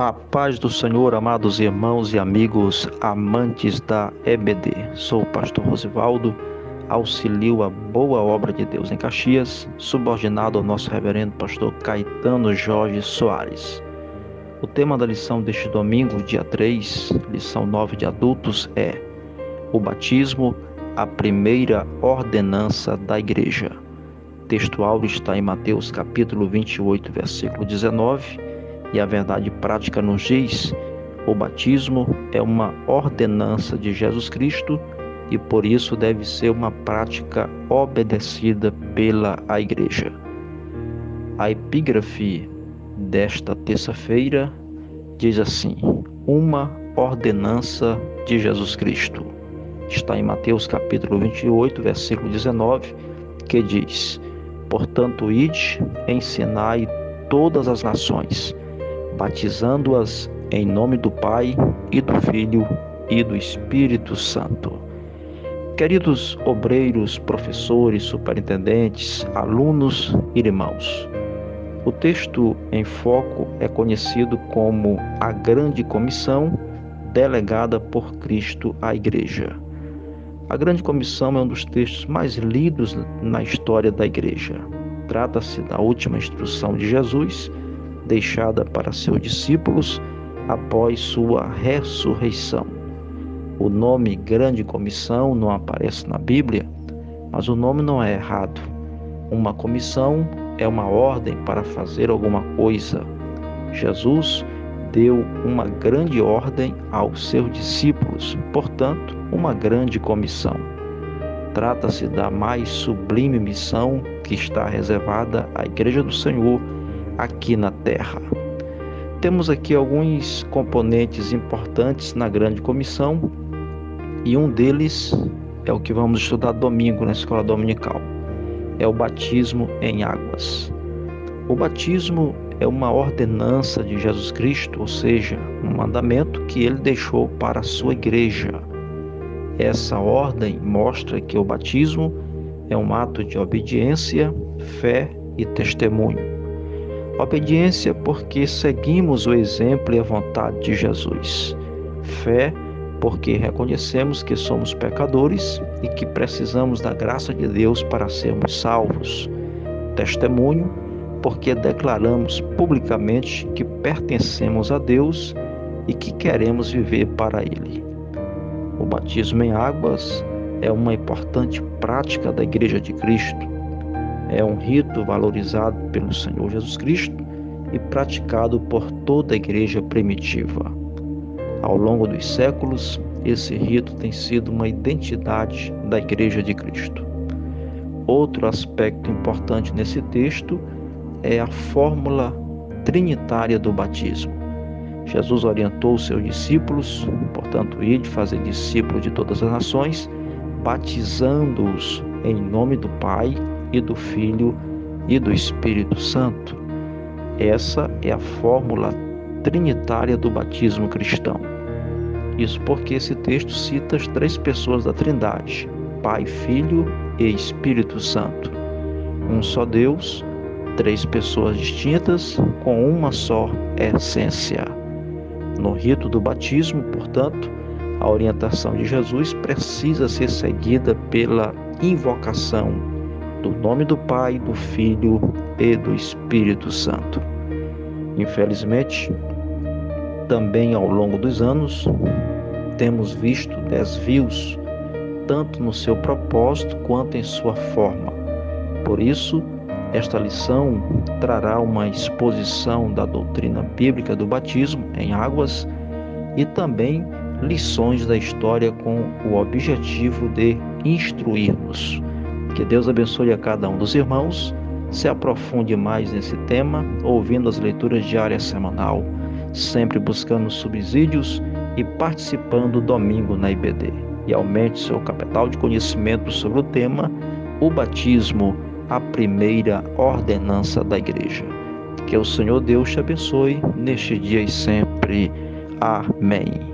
A paz do Senhor, amados irmãos e amigos amantes da EBD. Sou o pastor Rosivaldo, auxilio a boa obra de Deus em Caxias, subordinado ao nosso reverendo pastor Caetano Jorge Soares. O tema da lição deste domingo, dia 3, lição 9 de adultos, é o batismo, a primeira ordenança da igreja. O texto áureo está em Mateus capítulo 28, versículo 19, e a verdade prática nos diz: o batismo é uma ordenança de Jesus Cristo e por isso deve ser uma prática obedecida pela igreja. A epígrafe desta terça-feira diz assim: uma ordenança de Jesus Cristo. Está em Mateus capítulo 28, versículo 19, que diz: portanto, ide, ensinai todas as nações, batizando-as em nome do Pai e do Filho e do Espírito Santo. Queridos obreiros, professores, superintendentes, alunos e irmãos, o texto em foco é conhecido como a Grande Comissão delegada por Cristo à Igreja. A Grande Comissão é um dos textos mais lidos na história da Igreja. Trata-se da última instrução de Jesus, deixada para seus discípulos após sua ressurreição. O nome Grande Comissão não aparece na Bíblia, mas o nome não é errado. Uma comissão é uma ordem para fazer alguma coisa. Jesus deu uma grande ordem aos seus discípulos, portanto, uma grande comissão. Trata-se da mais sublime missão que está reservada à Igreja do Senhor aqui na Terra. Temos aqui alguns componentes importantes na Grande Comissão e um deles é o que vamos estudar domingo na escola dominical. É o batismo em águas. O batismo é uma ordenança de Jesus Cristo, ou seja, um mandamento que ele deixou para a sua igreja. Essa ordem mostra que o batismo é um ato de obediência, fé e testemunho. Obediência porque seguimos o exemplo e a vontade de Jesus. Fé porque reconhecemos que somos pecadores e que precisamos da graça de Deus para sermos salvos. Testemunho porque declaramos publicamente que pertencemos a Deus e que queremos viver para Ele. O batismo em águas é uma importante prática da Igreja de Cristo. É um rito valorizado pelo Senhor Jesus Cristo e praticado por toda a igreja primitiva. Ao longo dos séculos, esse rito tem sido uma identidade da Igreja de Cristo. Outro aspecto importante nesse texto é a fórmula trinitária do batismo. Jesus orientou os seus discípulos, portanto, ide fazer discípulos de todas as nações, batizando-os em nome do Pai e do Filho e do Espírito Santo. Essa é a fórmula trinitária do batismo cristão. Isso porque esse texto cita as três pessoas da Trindade, Pai, Filho e Espírito Santo. Um só Deus, três pessoas distintas com uma só essência. No rito do batismo, portanto, a orientação de Jesus precisa ser seguida pela invocação do nome do Pai, do Filho e do Espírito Santo. Infelizmente, também ao longo dos anos, temos visto desvios, tanto no seu propósito quanto em sua forma. Por isso, esta lição trará uma exposição da doutrina bíblica do batismo em águas e também lições da história com o objetivo de instruir-nos. Que Deus abençoe a cada um dos irmãos, se aprofunde mais nesse tema, ouvindo as leituras diárias semanal, sempre buscando subsídios e participando domingo na IBD. E aumente seu capital de conhecimento sobre o tema, o batismo, a primeira ordenança da igreja. Que o Senhor Deus te abençoe neste dia e sempre. Amém.